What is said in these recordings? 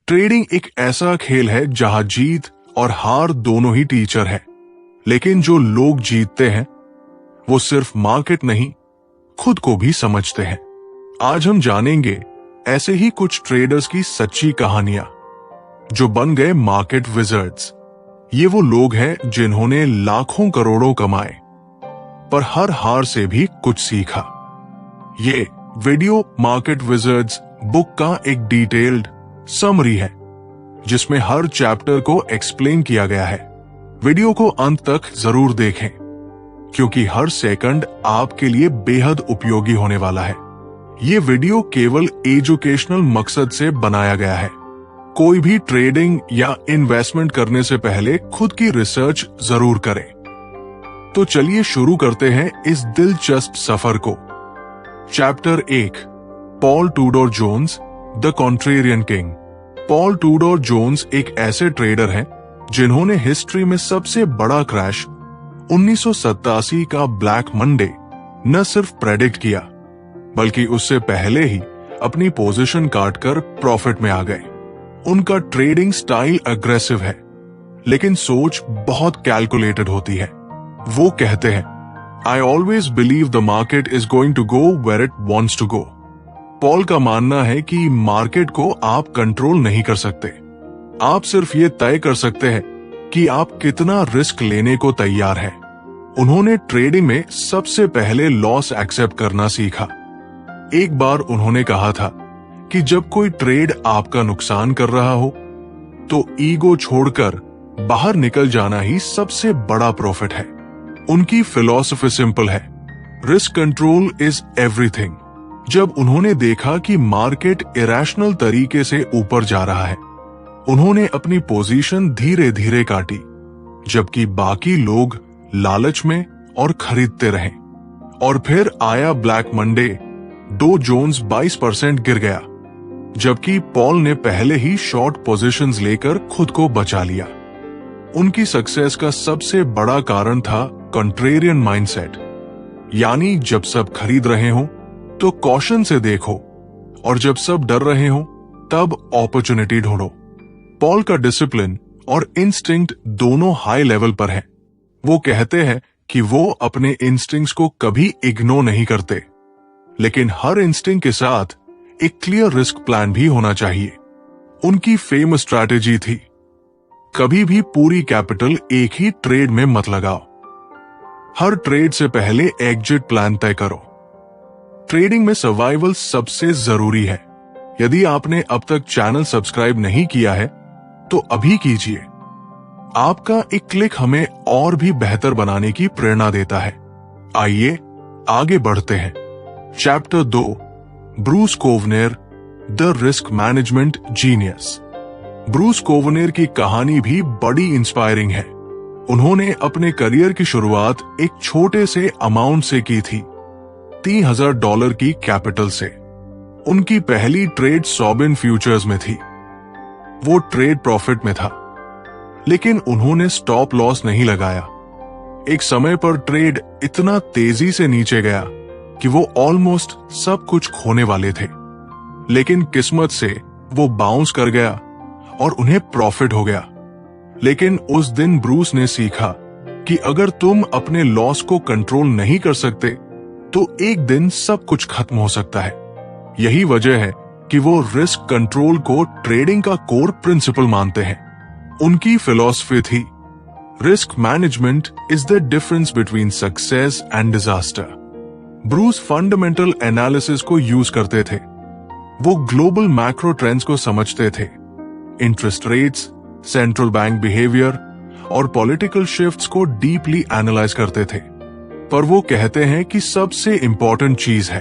Trading एक ऐसा खेल है जहां जीत और हार दोनों ही टीचर है, लेकिन जो लोग जीतते हैं वो सिर्फ मार्केट नहीं, खुद को भी समझते हैं। आज हम जानेंगे ऐसे ही कुछ ट्रेडर्स की सच्ची कहानियां जो बन गए मार्केट विजर्ड्स। ये वो लोग हैं जिन्होंने लाखों करोड़ों कमाए पर हर हार से भी कुछ सीखा। ये वीडियो मार्केट विजर्ड्स बुक का एक डिटेल्ड समरी है जिसमें हर चैप्टर को एक्सप्लेन किया गया है। वीडियो को अंत तक जरूर देखें क्योंकि हर सेकंड आपके लिए बेहद उपयोगी होने वाला है। ये वीडियो केवल एजुकेशनल मकसद से बनाया गया है। कोई भी ट्रेडिंग या इन्वेस्टमेंट करने से पहले खुद की रिसर्च जरूर करें। तो चलिए शुरू करते हैं इस दिलचस्प सफर को। Chapter 1, Paul Tudor Jones, the contrarian king. Paul Tudor Jones एक ऐसे ट्रेडर हैं जिन्होंने हिस्ट्री में सबसे बड़ा क्रैश 1987 का ब्लैक मंडे न सिर्फ प्रेडिक्ट किया बल्कि उससे पहले ही अपनी पोजीशन काटकर प्रॉफिट में आ गए। उनका ट्रेडिंग स्टाइल अग्रेसिव है लेकिन सोच बहुत कैलकुलेटेड होती है। वो कहते हैं, I always believe the market is going to go where it wants to go. Paul का मानना है कि मार्केट को आप कंट्रोल नहीं कर सकते, आप सिर्फ ये तय कर सकते हैं कि आप कितना रिस्क लेने को तैयार हैं। उन्होंने ट्रेडिंग में सबसे पहले लॉस एक्सेप्ट करना सीखा। एक बार उन्होंने कहा था कि जब कोई ट्रेड आपका नुकसान कर रहा हो तो ईगो छोड़कर बाहर निकल जाना ही सबसे बड़ा प्रॉफिट है। उनकी फिलॉसफी सिंपल है, रिस्क कंट्रोल इज एवरीथिंग। जब उन्होंने देखा कि मार्केट इरेशनल तरीके से ऊपर जा रहा है, उन्होंने अपनी पोजीशन धीरे धीरे काटी जबकि बाकी लोग लालच में और खरीदते रहे। और फिर आया ब्लैक मंडे, डो जोन्स 22% गिर गया जबकि पॉल ने पहले ही शॉर्ट पोजीशंस लेकर खुद को बचा लिया। उनकी सक्सेस का सबसे बड़ा कारण था कॉन्ट्रेरियन माइंडसेट, यानी जब सब खरीद रहे हो तो कॉशन से देखो और जब सब डर रहे हो तब अपॉर्चुनिटी ढूंढो। पॉल का डिसिप्लिन और इंस्टिंक्ट दोनों हाई लेवल पर है। वो कहते हैं कि वो अपने इंस्टिंक्ट्स को कभी इग्नोर नहीं करते, लेकिन हर इंस्टिंक्ट के साथ एक क्लियर रिस्क प्लान भी होना चाहिए। उनकी फेमस स्ट्रैटेजी थी, कभी भी पूरी कैपिटल एक ही ट्रेड में मत लगाओ। हर ट्रेड से पहले एग्जिट प्लान तय करो। ट्रेडिंग में सर्वाइवल सबसे जरूरी है। यदि आपने अब तक चैनल सब्सक्राइब नहीं किया है तो अभी कीजिए। आपका एक क्लिक हमें और भी बेहतर बनाने की प्रेरणा देता है। आइए आगे बढ़ते हैं। Chapter 2, Bruce Kovner, the risk management genius. Bruce Kovner की कहानी भी बड़ी इंस्पायरिंग है। उन्होंने अपने करियर की शुरुआत एक छोटे से अमाउंट से की थी, $30,000 की कैपिटल से। उनकी पहली ट्रेड सॉबिन फ्यूचर्स में थी। वो ट्रेड प्रॉफिट में था लेकिन उन्होंने स्टॉप लॉस नहीं लगाया। एक समय पर ट्रेड इतना तेजी से नीचे गया कि वो ऑलमोस्ट सब कुछ खोने वाले थे, लेकिन किस्मत से वो बाउंस कर गया और उन्हें प्रॉफिट हो गया। लेकिन उस दिन ब्रूस ने सीखा कि अगर तुम अपने लॉस को कंट्रोल नहीं कर सकते तो एक दिन सब कुछ खत्म हो सकता है। यही वजह है कि वो रिस्क कंट्रोल को ट्रेडिंग का कोर प्रिंसिपल मानते हैं। उनकी फिलॉसफी थी, risk management is the difference between success and disaster. Bruce fundamental analysis को यूज करते थे। वो ग्लोबल मैक्रो ट्रेंड्स को समझते थे, interest rates, central bank behaviour और पॉलिटिकल शिफ्ट्स को डीपली एनालाइज करते थे। पर वो कहते हैं कि सबसे इंपॉर्टेंट चीज है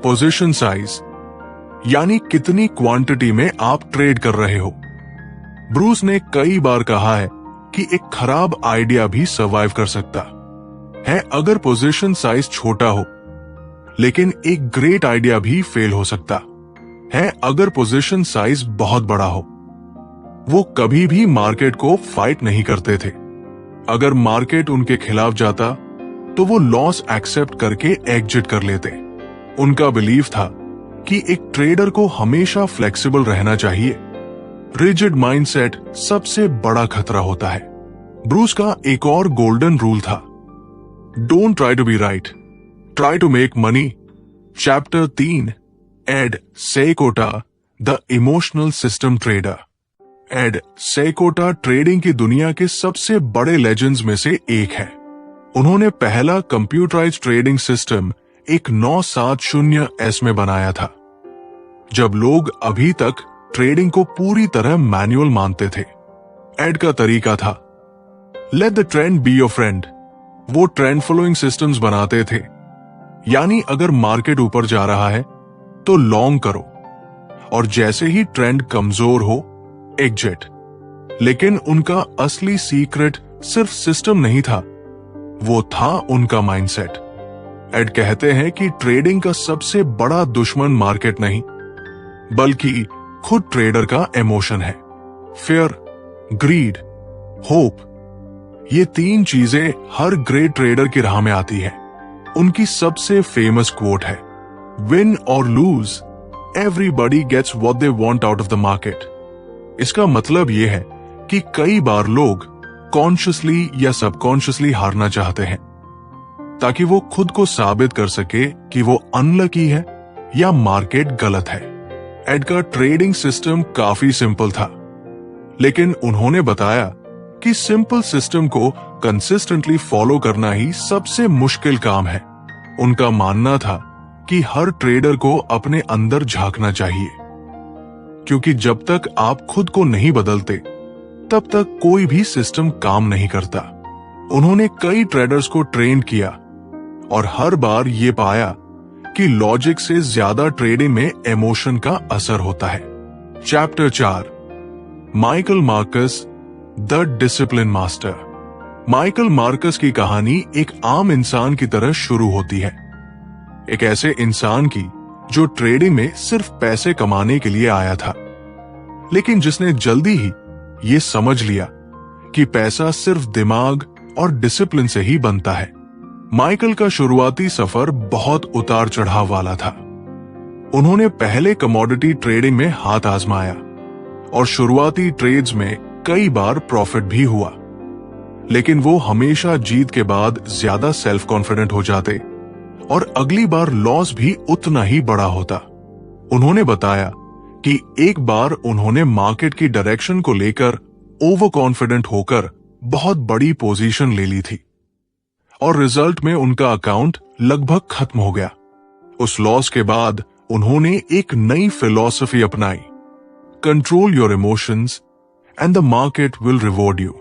पोजीशन साइज, यानी कितनी क्वांटिटी में आप ट्रेड कर रहे हो। ब्रूस ने कई बार कहा है कि एक खराब आइडिया भी सर्वाइव कर सकता है अगर पोजीशन साइज छोटा हो, लेकिन एक ग्रेट आइडिया भी फेल हो सकता है अगर पोजीशन साइज बहुत बड़ा हो। वो कभी भी मार्केट को फाइट नहीं करते थे। अगर मार्केट उनके खिलाफ जाता तो वो लॉस एक्सेप्ट करके एग्जिट कर लेते। उनका बिलीफ था कि एक ट्रेडर को हमेशा फ्लेक्सिबल रहना चाहिए। रिजिड माइंडसेट सबसे बड़ा खतरा होता है। ब्रूस का एक और गोल्डन रूल था, don't try to be right, try to make money. Chapter 3, Ed Seykota the emotional system trader. Ed Seykota trading की दुनिया के सबसे बड़े लेजेंड्स में से एक है। उन्होंने पहला कंप्यूटराइज्ड ट्रेडिंग सिस्टम एक 970S में बनाया था, जब लोग अभी तक ट्रेडिंग को पूरी तरह मैनुअल मानते थे। एड का तरीका था, let the trend be your friend. वो ट्रेंड फॉलोइंग सिस्टम्स बनाते थे, यानी अगर मार्केट ऊपर जा रहा है तो लॉन्ग करो, और जैसे ही ट्रेंड कमजोर हो एग्जिट। लेकिन उनका असली सीक्रेट सिर्फ सिस्टम नहीं था, वो था उनका माइंडसेट। एड कहते हैं कि ट्रेडिंग का सबसे बड़ा दुश्मन मार्केट नहीं, बल्कि खुद ट्रेडर का इमोशन है। फियर, ग्रीड, होप, ये 3 चीजें हर ग्रेट ट्रेडर की राह में आती है। उनकी सबसे फेमस कोट है, विन और lose, everybody gets what they want out of the market. इसका मतलब यह है कि कई बार लोग कॉन्शियसली या सबकॉन्शियसली हारना चाहते हैं, ताकि वो खुद को साबित कर सके कि वो अनलकी है या मार्केट गलत है। एड का ट्रेडिंग सिस्टम काफी सिंपल था, लेकिन उन्होंने बताया कि सिंपल सिस्टम को कंसिस्टेंटली फॉलो करना ही सबसे मुश्किल काम है। उनका मानना था कि हर ट्रेडर को अपने अंदर झांकना चाहिए, क्योंकि जब तक आप खुद को नहीं बदलते तब तक कोई भी सिस्टम काम नहीं करता। उन्होंने कई ट्रेडर्स को ट्रेन किया और हर बार ये पाया कि लॉजिक से ज्यादा ट्रेडिंग में इमोशन का असर होता है। Chapter 4, Michael Marcus the discipline master. Michael Marcus की कहानी एक आम इंसान की तरह शुरू होती है, एक ऐसे इंसान की जो ट्रेडिंग में सिर्फ पैसे कमाने के लिए आया था, लेकिन जिसने जल्दी ही ये समझ लिया कि पैसा सिर्फ दिमाग और डिसिप्लिन से ही बनता है। माइकल का शुरुआती सफर बहुत उतार चढ़ाव वाला था। उन्होंने पहले कमोडिटी ट्रेडिंग में हाथ आजमाया और शुरुआती ट्रेड्स में कई बार प्रॉफिट भी हुआ, लेकिन वो हमेशा जीत के बाद ज्यादा सेल्फ कॉन्फिडेंट हो जाते और अगली बार लॉस भी उतना ही बड़ा होता। उन्होंने बताया कि एक बार उन्होंने मार्केट की डायरेक्शन को लेकर ओवर कॉन्फिडेंट होकर बहुत बड़ी पोजीशन ले ली थी और रिजल्ट में उनका अकाउंट लगभग खत्म हो गया। उस लॉस के बाद उन्होंने एक नई फिलॉसफी अपनाई, control your emotions and the market will reward you.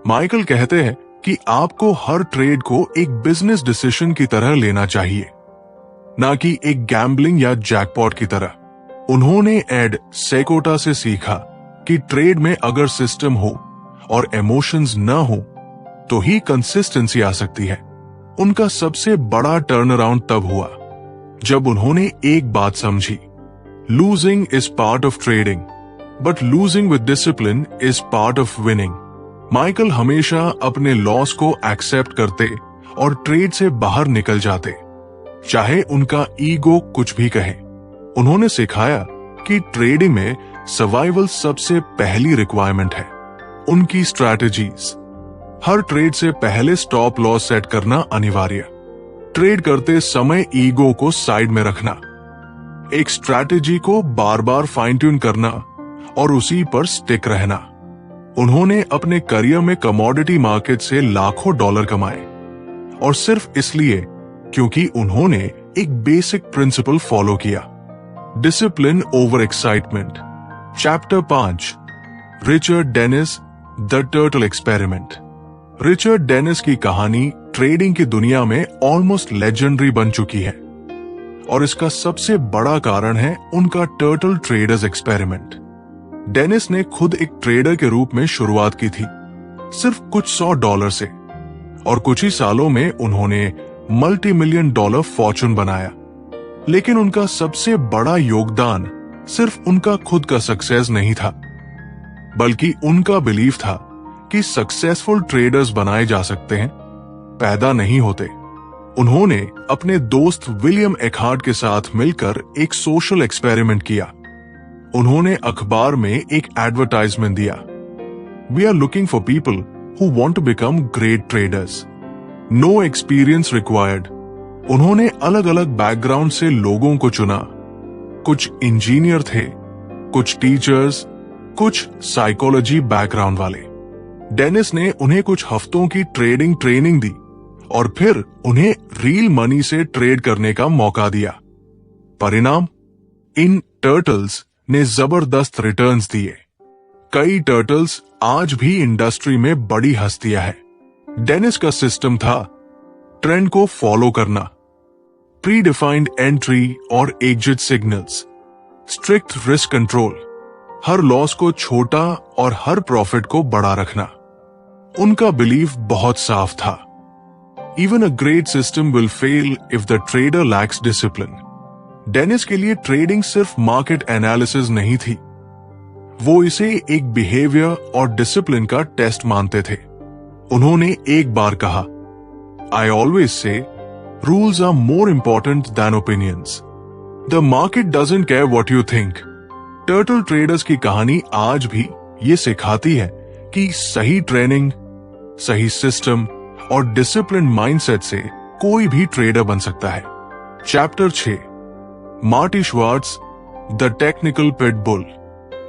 Michael कहते हैं कि आपको हर ट्रेड को एक बिजनेस डिसीजन की तरह लेना चाहिए, ना कि एक गैम्बलिंग या जैकपॉट की तरह। उन्होंने एड सेकोटा से सीखा कि ट्रेड में अगर सिस्टम हो और इमोशंस न हो तो ही कंसिस्टेंसी आ सकती है। उनका सबसे बड़ा टर्न अराउंड तब हुआ जब उन्होंने एक बात समझी, losing is part of trading but losing with discipline is part of winning. Michael हमेशा अपने लॉस को एक्सेप्ट करते और ट्रेड से बाहर निकल जाते, चाहे उनका ईगो कुछ भी कहे। उन्होंने सिखाया कि ट्रेडिंग में सर्वाइवल सबसे पहली रिक्वायरमेंट है। उनकी स्ट्रैटेजीज, हर ट्रेड से पहले स्टॉप लॉस सेट करना अनिवार्य, ट्रेड करते समय ईगो को साइड में रखना, एक स्ट्रैटेजी को बार बार फाइन ट्यून करना और उसी पर स्टिक रहना। उन्होंने अपने करियर में कमोडिटी मार्केट से लाखों डॉलर कमाए, और सिर्फ इसलिए क्योंकि उन्होंने एक बेसिक प्रिंसिपल फॉलो किया, discipline over excitement. Chapter 5, Richard Dennis the turtle experiment. Richard Dennis की कहानी ट्रेडिंग की दुनिया में ऑलमोस्ट लेजेंडरी बन चुकी है, और इसका सबसे बड़ा कारण है उनका टर्टल ट्रेडर्स एक्सपेरिमेंट। डेनिस ने खुद एक ट्रेडर के रूप में शुरुआत की थी, सिर्फ कुछ $100 से, और कुछ ही सालों में उन्होंने मल्टी $1 मिलियन फॉर्चून बनाया। लेकिन उनका सबसे बड़ा योगदान सिर्फ उनका खुद का सक्सेस नहीं था, बल्कि उनका बिलीफ था कि सक्सेसफुल ट्रेडर्स बनाए जा सकते हैं, पैदा नहीं होते। उन्होंने अपने दोस्त विलियम एखार्ड के साथ मिलकर एक सोशल एक्सपेरिमेंट किया। उन्होंने अखबार में एक एडवर्टाइजमेंट दिया, we are looking for people who want to become great traders, no experience required. उन्होंने अलग अलग बैकग्राउंड से लोगों को चुना। कुछ इंजीनियर थे, कुछ टीचर्स, कुछ साइकोलॉजी बैकग्राउंड वाले। डेनिस ने उन्हें कुछ हफ्तों की ट्रेडिंग ट्रेनिंग दी और फिर उन्हें रियल मनी से ट्रेड करने का मौका दिया। परिणाम, इन टर्टल्स ने जबरदस्त रिटर्न्स दिए। कई टर्टल्स आज भी इंडस्ट्री में बड़ी हस्तियां हैं। डेनिस का सिस्टम था ट्रेंड को फॉलो करना, प्री डिफाइंड एंट्री और exit signals, strict risk control, हर लॉस को छोटा और हर प्रॉफिट को बड़ा रखना। उनका बिलीफ बहुत साफ था, even a great system will fail if the trader lacks discipline. Dennis के लिए ट्रेडिंग सिर्फ मार्केट एनालिसिस नहीं थी, वो इसे एक बिहेवियर और डिसिप्लिन का टेस्ट मानते थे। उन्होंने एक बार कहा, I always say rules are more important than opinions, the market doesn't care what you think. Turtle traders की कहानी आज भी ये सिखाती है कि सही ट्रेनिंग, सही सिस्टम और डिसिप्लिन माइंडसेट से कोई भी ट्रेडर बन सकता है। Chapter 6, Marty Schwartz, the technical pit bull.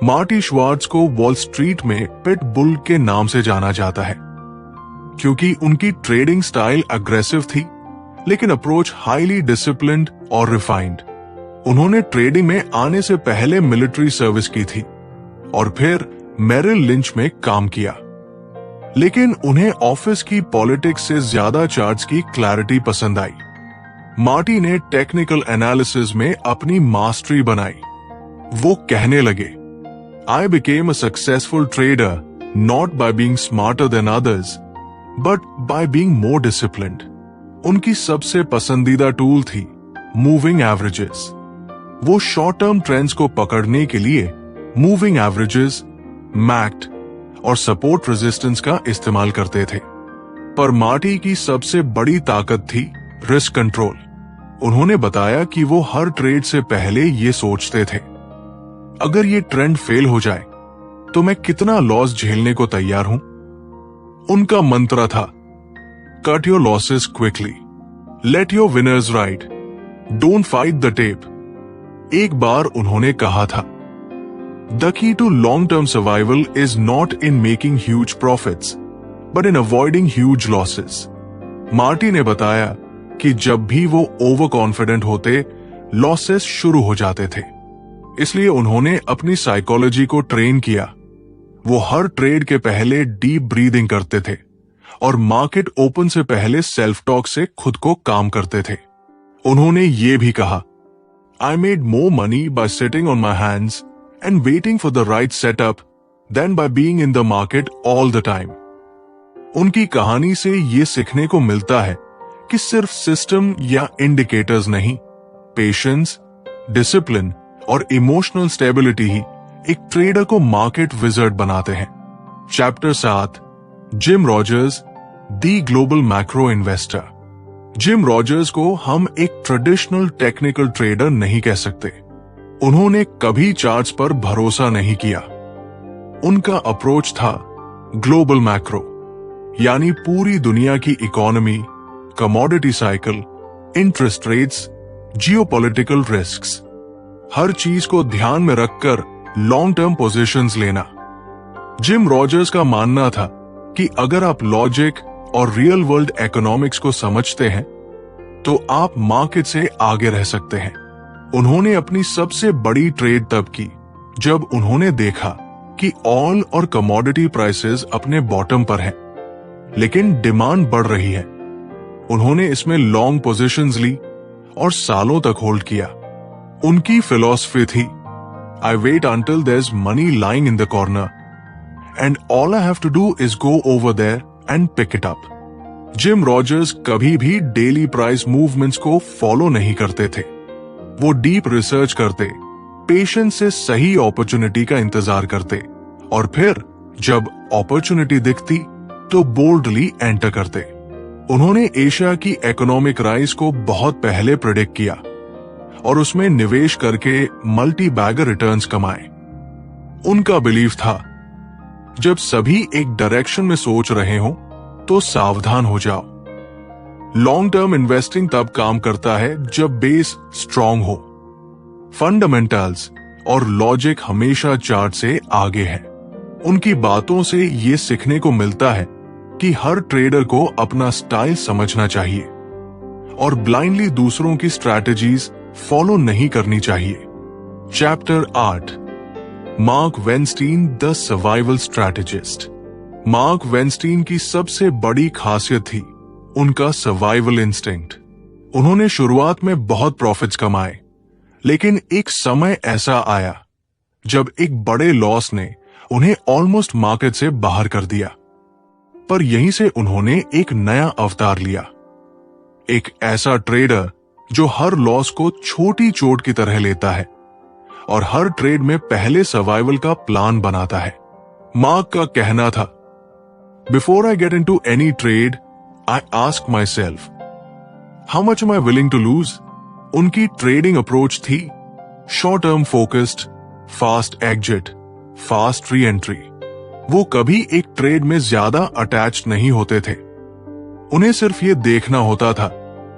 Marty Schwartz को वॉल स्ट्रीट में पिट बुल के नाम से जाना जाता है क्योंकि उनकी ट्रेडिंग स्टाइल अग्रेसिव थी, लेकिन अप्रोच हाईली डिसिप्लिन्ड और रिफाइंड। उन्होंने ट्रेडिंग में आने से पहले मिलिट्री सर्विस की थी और फिर मेरिल लिंच में काम किया, लेकिन उन्हें ऑफिस की पॉलिटिक्स से ज्यादा चार्ट्स की क्लैरिटी पसंद आई। मार्टी ने टेक्निकल एनालिसिस में अपनी मास्टरी बनाई। वो कहने लगे, I became a successful trader not by being smarter than others but by being more disciplined. उनकी सबसे पसंदीदा टूल थी मूविंग एवरेजेस। वो शॉर्ट टर्म ट्रेंड्स को पकड़ने के लिए मूविंग एवरेजेस, मैक्ड और सपोर्ट रेजिस्टेंस का इस्तेमाल करते थे। पर मार्टी की सबसे बड़ी ताकत थी रिस्क कंट्रोल। उन्होंने बताया कि वो हर ट्रेड से पहले ये सोचते थे, अगर ये ट्रेंड फेल हो जाए तो मैं कितना लॉस झेलने को तैयार हूं। उनका मंत्र था, cut your losses quickly, let your winners ride, don't fight the tape. एक बार उन्होंने कहा था, the key to long term survival is not in making huge profits but in avoiding huge losses. Marty ने बताया कि जब भी वो ओवर कॉन्फिडेंट होते, लॉसेस शुरू हो जाते थे। इसलिए उन्होंने अपनी साइकोलॉजी को ट्रेन किया। वो हर ट्रेड के पहले डीप ब्रीदिंग करते थे और मार्केट ओपन से पहले सेल्फ टॉक से खुद को काम करते थे। उन्होंने ये भी कहा, I made more money by sitting on my hands and waiting for the right setup than by being in the market all the time। उनकी कहानी से ये सीखने को मिलता है कि सिर्फ सिस्टम या इंडिकेटर्स नहीं, पेशेंस, डिसिप्लिन और इमोशनल स्टेबिलिटी ही एक ट्रेडर को मार्केट विजर्ड बनाते हैं। Chapter 7, gym Rogers, the global macro investor. Gym Rogers को हम एक ट्रेडिशनल टेक्निकल ट्रेडर नहीं कह सकते। उन्होंने कभी चार्ट्स पर भरोसा नहीं किया। उनका अप्रोच था ग्लोबल मैक्रो, यानी पूरी दुनिया की economy, commodity cycle, interest rates, geopolitical risks, हर चीज को ध्यान में रखकर लॉन्ग टर्म पोजीशंस लेना। जिम रॉजर्स का मानना था कि अगर आप लॉजिक और रियल वर्ल्ड इकोनॉमिक्स को समझते हैं तो आप मार्केट से आगे रह सकते हैं। उन्होंने अपनी सबसे बड़ी ट्रेड तब की जब उन्होंने देखा कि ऑयल और कमोडिटी प्राइसेस अपने बॉटम पर हैं, लेकिन डिमांड बढ़ रही है। उन्होंने इसमें लॉन्ग पोजीशंस ली और सालों तक होल्ड किया। उनकी फिलॉसफी थी, I wait until there is money lying in the corner and all I have to do is go over there and pick it up. Jim Rogers कभी भी डेली प्राइस मूवमेंट्स को follow नहीं करते थे। वो deep research करते, patience से सही अपॉर्चुनिटी का इंतजार करते और फिर जब अपॉर्चुनिटी दिखती तो बोल्डली एंटर करते। उन्होंने एशिया की इकोनॉमिक राइज को बहुत पहले प्रेडिक्ट किया और उसमें निवेश करके मल्टी बैगर रिटर्न्स कमाए। उनका बिलीफ था, जब सभी एक डायरेक्शन में सोच रहे हो तो सावधान हो जाओ। लॉन्ग टर्म इन्वेस्टिंग तब काम करता है जब बेस स्ट्रांग हो। फंडामेंटल्स और लॉजिक हमेशा चार्ट से आगे है। उनकी बातों से यह सीखने को मिलता है कि हर ट्रेडर को अपना स्टाइल समझना चाहिए और ब्लाइंडली दूसरों की स्ट्रैटेजीज फॉलो नहीं करनी चाहिए। Chapter 8, Mark Weinstein the survival strategist. Mark Weinstein की सबसे बड़ी खासियत थी उनका सर्वाइवल इंस्टिंक्ट। उन्होंने शुरुआत में बहुत प्रॉफिट्स कमाए, लेकिन एक समय ऐसा आया जब एक बड़े लॉस ने उन्हें ऑलमोस्ट मार्केट से बाहर कर दिया। पर यहीं से उन्होंने एक नया अवतार लिया, एक ऐसा ट्रेडर जो हर लॉस को छोटी चोट की तरह लेता है और हर ट्रेड में पहले सर्वाइवल का प्लान बनाता है। मार्क का कहना था, before I get into any trade I ask myself how much am I willing to lose. उनकी ट्रेडिंग अप्रोच थी short term focused, fast exit, fast re entry. वो कभी एक ट्रेड में ज्यादा अटैच नहीं होते थे। उन्हें सिर्फ ये देखना होता था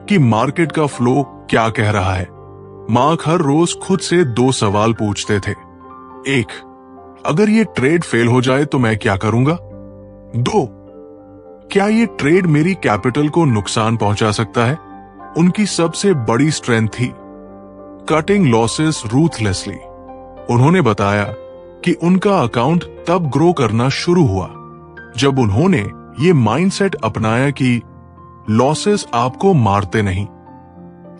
कि मार्केट का फ्लो क्या कह रहा है। मार्क हर रोज खुद से 2 सवाल पूछते थे। 1, अगर ये ट्रेड फेल हो जाए तो मैं क्या करूंगा? 2, क्या ये ट्रेड मेरी कैपिटल को नुकसान पहुंचा सकता है? उनकी सबसे बड़ी स्ट्रेंथ थी कटिंग लॉसेस रूथलेसली। उन्होंने बताया कि उनका अकाउंट तब ग्रो करना शुरू हुआ जब उन्होंने ये माइंडसेट अपनाया कि लॉसेस आपको मारते नहीं,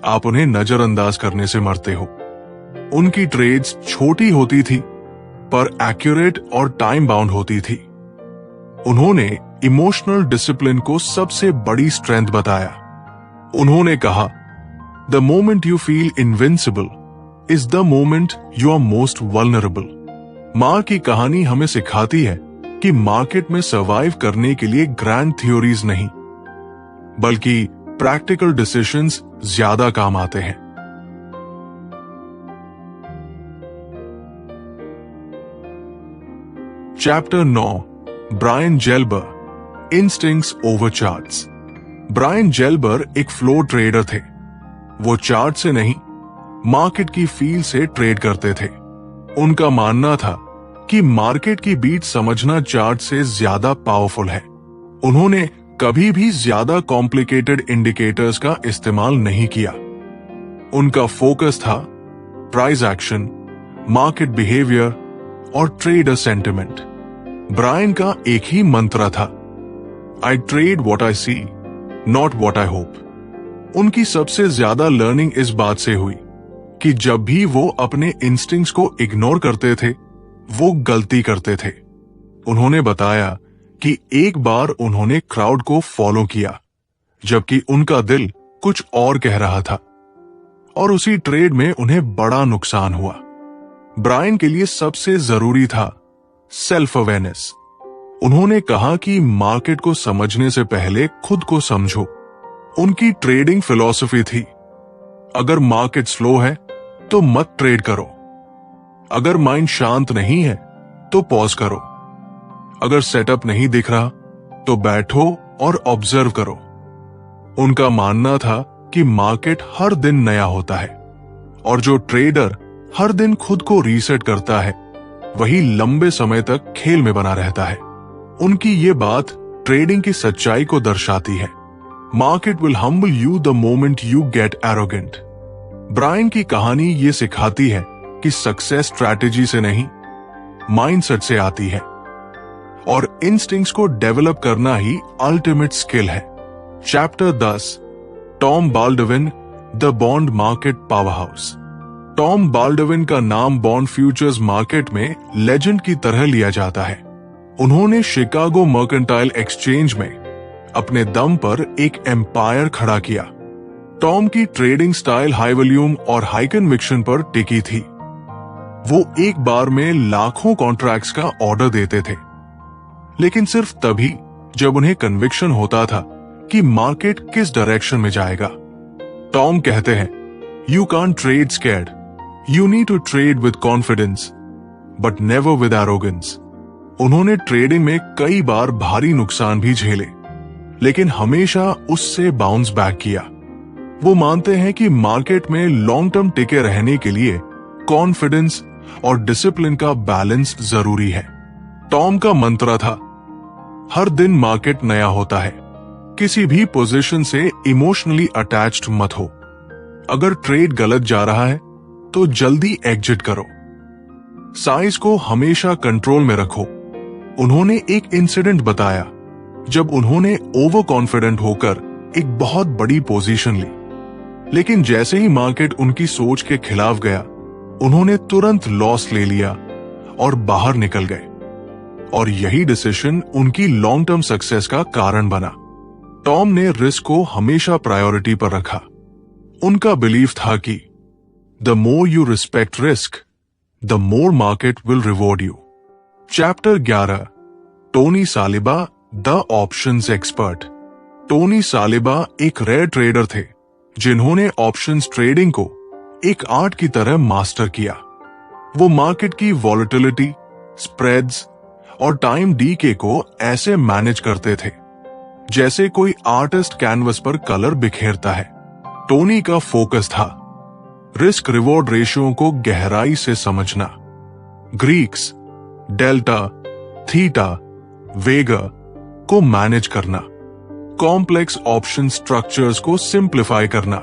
आप उन्हें नजरअंदाज करने से मरते हो। उनकी ट्रेड्स छोटी होती थी पर एक्यूरेट और टाइम बाउंड होती थी। उन्होंने इमोशनल डिसिप्लिन को सबसे बड़ी स्ट्रेंथ बताया। उन्होंने कहा, the moment you feel invincible is the moment you are most vulnerable. मां की कहानी हमें सिखाती है कि मार्केट में सर्वाइव करने के लिए ग्रैंड थ्योरीज नहीं, बल्कि प्रैक्टिकल डिसीजंस ज्यादा काम आते हैं। Chapter 9, Brian Gelber, instincts over charts. Brian Gelber एक फ्लो ट्रेडर थे। वो चार्ट से नहीं, मार्केट की फील से ट्रेड करते थे। उनका मानना था कि मार्केट की बीट समझना चार्ट से ज्यादा पावरफुल है। उन्होंने कभी भी ज्यादा कॉम्प्लिकेटेड इंडिकेटर्स का इस्तेमाल नहीं किया। उनका फोकस था प्राइस एक्शन, मार्केट बिहेवियर और ट्रेडर सेंटिमेंट। ब्रायन का एक ही मंत्र था, I trade what I see, not what I hope. उनकी सबसे ज्यादा लर्निंग इस बात से हुई कि जब भी वो अपने इंस्टिंक्ट्स को इग्नोर करते थे, वो गलती करते थे। उन्होंने बताया कि एक बार उन्होंने क्राउड को फॉलो किया, जबकि उनका दिल कुछ और कह रहा था, और उसी ट्रेड में उन्हें बड़ा नुकसान हुआ। ब्रायन के लिए सबसे जरूरी था सेल्फ अवेयरनेस। उन्होंने कहा कि मार्केट को समझने से पहले खुद को समझो। उनकी ट्रेडिंग फिलॉसफी थी, अगर मार्केट स्लो है तो मत ट्रेड करो, अगर माइंड शांत नहीं है तो पॉज करो, अगर सेटअप नहीं दिख रहा तो बैठो और ऑब्जर्व करो। उनका मानना था कि मार्केट हर दिन नया होता है और जो ट्रेडर हर दिन खुद को रीसेट करता है वही लंबे समय तक खेल में बना रहता है। उनकी ये बात ट्रेडिंग की सच्चाई को दर्शाती है। Market will humble you the moment you get arrogant. Brian की कहानी ये सिखाती है कि सक्सेस स्ट्रैटेजी से नहीं, माइंडसेट से आती है, और इंस्टिंक्ट्स को डेवलप करना ही अल्टीमेट स्किल है। Chapter 10, Tom Baldwin the bond market power house. Tom Baldwin का नाम बॉन्ड फ्यूचर्स मार्केट में लेजेंड की तरह लिया जाता है। उन्होंने शिकागो मर्केंटाइल एक्सचेंज में अपने दम पर एक एम्पायर खड़ा किया। टॉम की ट्रेडिंग स्टाइल हाई वॉल्यूम और हाई कन्विक्शन पर टिकी थी। वो एक बार में लाखों कॉन्ट्रैक्ट्स का ऑर्डर देते थे, लेकिन सिर्फ तभी जब उन्हें कन्विक्शन होता था कि मार्केट किस डायरेक्शन में जाएगा। टॉम कहते हैं, you can't trade scared, you need to trade with confidence. But never with arrogance. उन्होंने ट्रेडिंग में कई बार भारी नुकसान भी झेले, लेकिन हमेशा उससे बाउंस बैक किया। वो मानते हैं कि मार्केट में लॉन्ग टर्म टिके रहने के लिए कॉन्फिडेंस और डिसिप्लिन का बैलेंस जरूरी है। टॉम का मंत्र था, हर दिन मार्केट नया होता है, किसी भी पोजीशन से इमोशनली अटैच्ड मत हो। अगर ट्रेड गलत जा रहा है तो जल्दी एग्जिट करो। साइज को हमेशा कंट्रोल में रखो। उन्होंने एक इंसिडेंट बताया जब उन्होंने ओवर कॉन्फिडेंट होकर एक बहुत बड़ी पोजीशन ली, लेकिन जैसे ही मार्केट उनकी सोच के खिलाफ गया, उन्होंने तुरंत लॉस ले लिया और बाहर निकल गए। और यही डिसीजन उनकी लॉन्ग टर्म सक्सेस का कारण बना। टॉम ने रिस्क को हमेशा प्रायोरिटी पर रखा। उनका बिलीफ था कि the more you respect risk, the more market will reward you. Chapter 11, Tony Saliba the options expert. Tony Saliba एक रेयर ट्रेडर थे जिन्होंने ऑप्शंस ट्रेडिंग को एक आर्ट की तरह मास्टर किया। वो मार्केट की वॉलेटिलिटी, स्प्रेड्स और टाइम डीके को ऐसे मैनेज करते थे जैसे कोई आर्टिस्ट कैनवस पर कलर बिखेरता है। टोनी का फोकस था रिस्क रिवॉर्ड रेशियो को गहराई से समझना, ग्रीक्स, डेल्टा, थीटा, वेगा को मैनेज करना, कॉम्प्लेक्स ऑप्शन स्ट्रक्चर्स को सिंप्लीफाई करना।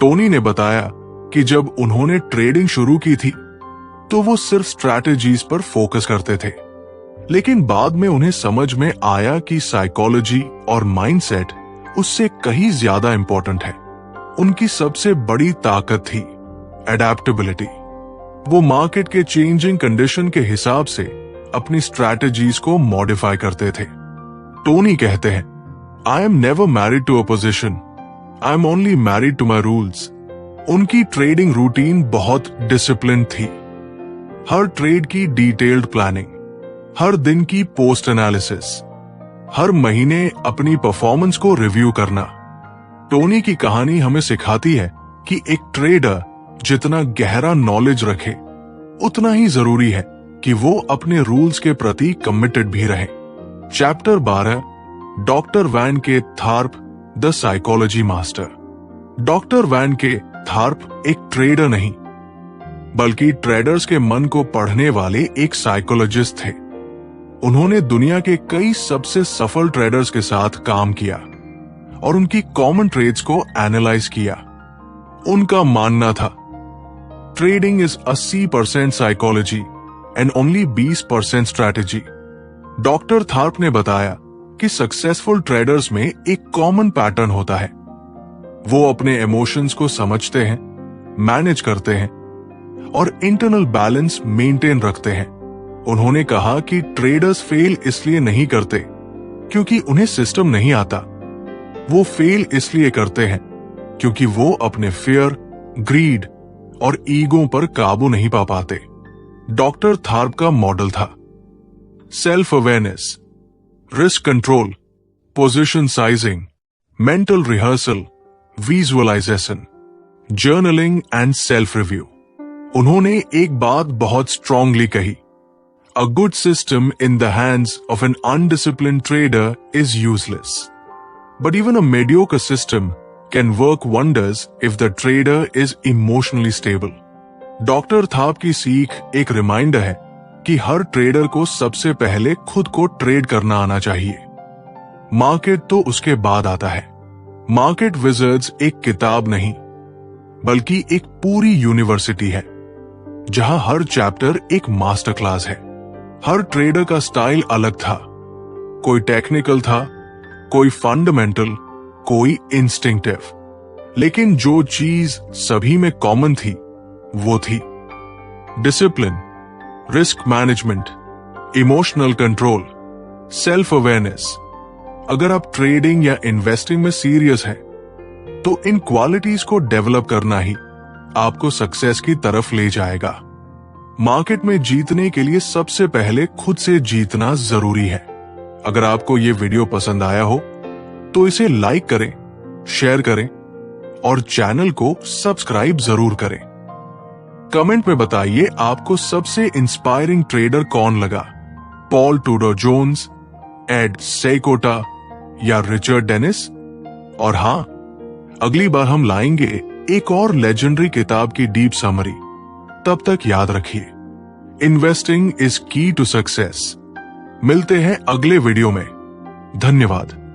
टोनी ने बताया कि जब उन्होंने ट्रेडिंग शुरू की थी तो वो सिर्फ स्ट्रैटेजीज पर फोकस करते थे, लेकिन बाद में उन्हें समझ में आया कि साइकोलॉजी और माइंडसेट उससे कहीं ज्यादा इंपॉर्टेंट है। उनकी सबसे बड़ी ताकत थी एडेप्टेबिलिटी। वो मार्केट के चेंजिंग कंडीशन के हिसाब से अपनी स्ट्रैटेजीज को मॉडिफाई करते थे। टोनी कहते हैं, I am never married to a position, I am only married to my rules. उनकी ट्रेडिंग रूटीन बहुत डिसिप्लिन थी। हर ट्रेड की डिटेल्ड प्लानिंग, हर दिन की पोस्ट एनालिसिस, हर महीने अपनी परफॉर्मेंस को रिव्यू करना। टोनी की कहानी हमें सिखाती है कि एक ट्रेडर जितना गहरा नॉलेज रखे, उतना ही जरूरी है कि वो अपने रूल्स के प्रति कमिटेड भी रहे। Chapter 12, doctor Van K Tharp the psychology master. Doctor Van K Tharp एक ट्रेडर नहीं, बल्कि ट्रेडर्स के मन को पढ़ने वाले एक साइकोलॉजिस्ट थे। उन्होंने दुनिया के कई सबसे सफल ट्रेडर्स के साथ काम किया और उनकी कॉमन ट्रेड्स को एनालाइज किया। उनका मानना था trading is 80% psychology and only 20% strategy. Doctor Tharp ने बताया कि सक्सेसफुल ट्रेडर्स में एक कॉमन पैटर्न होता है। वो अपने इमोशंस को समझते हैं, मैनेज करते हैं और इंटरनल बैलेंस मेंटेन रखते हैं। उन्होंने कहा कि ट्रेडर्स फेल इसलिए नहीं करते क्योंकि उन्हें सिस्टम नहीं आता, वो फेल इसलिए करते हैं क्योंकि वो अपने फियर, ग्रीड और ईगो पर काबू नहीं पा पाते। डॉक्टर थार्प का मॉडल था self awareness, risk control, position sizing, mental rehearsal, visualisation, journaling and self review. उन्होंने एक बात बहुत स्ट्रांगली कही, a good system in the hands of an undisciplined trader is useless, but even a mediocre system can work wonders if the trader is emotionally stable. Doctor थाप की सीख एक reminder है कि हर ट्रेडर को सबसे पहले खुद को ट्रेड करना आना चाहिए। मार्केट तो उसके बाद आता है। मार्केट विजर्ड्स एक किताब नहीं, बल्कि एक पूरी यूनिवर्सिटी है जहां हर चैप्टर एक मास्टर क्लास है। हर ट्रेडर का स्टाइल अलग था, कोई टेक्निकल था, कोई फंडामेंटल, कोई इंस्टिंक्टिव, लेकिन जो चीज सभी में कॉमन थी वो थी discipline, risk management, emotional control, self awareness. अगर आप ट्रेडिंग या इन्वेस्टिंग में सीरियस हैं, तो इन क्वालिटीज को डेवलप करना ही आपको सक्सेस की तरफ ले जाएगा। मार्केट में जीतने के लिए सबसे पहले खुद से जीतना जरूरी है। अगर आपको ये वीडियो पसंद आया हो तो इसे लाइक करें, शेयर करें और चैनल को सब्सक्राइब जरूर करें। कमेंट में बताइए आपको सबसे इंस्पायरिंग ट्रेडर कौन लगा, पॉल टूडर जोन्स, एड सेकोटा या रिचर्ड डेनिस। और हां, अगली बार हम लाएंगे एक और लेजेंडरी किताब की डीप समरी। तब तक याद रखिए, इन्वेस्टिंग इज की टू सक्सेस। मिलते हैं अगले वीडियो में। धन्यवाद।